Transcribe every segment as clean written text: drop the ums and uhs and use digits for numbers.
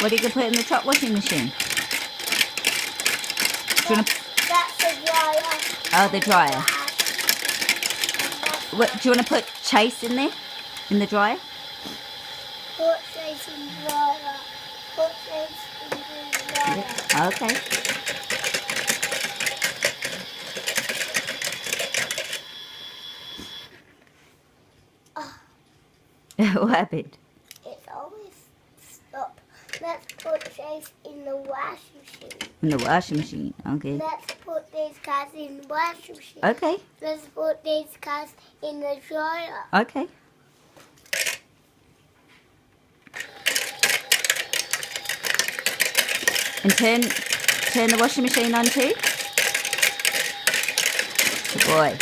What are you going to put in the top washing machine? Do you want to... That's the dryer. Oh, the dryer. What, do you want to put Chase in there? In the dryer? Put Chase in the dryer. Put Chase in the dryer. Yeah. Okay. What happened? It's always stop. Let's put Chase in the washing machine. In the washing machine. Okay. Let's put these cars in the washing machine. Okay. Let's put these cars in the dryer. Okay. And turn the washing machine on too. Good boy.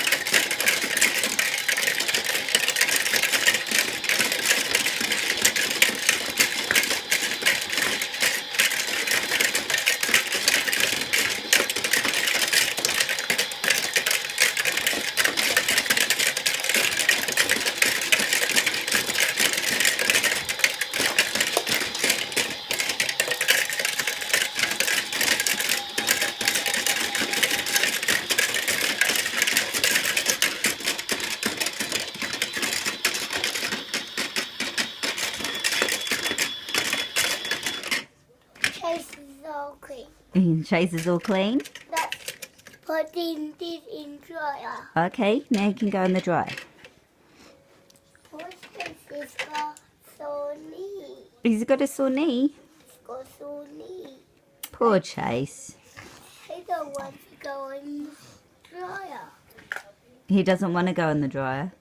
Chase is all clean. Chase is all clean. Let's put this in dryer. Okay, now you can go in the dryer. Poor Chase is got so knee. He's got a sore knee. He's got so knee. Poor Chase. He don't want to go in the dryer. He doesn't want to go in the dryer.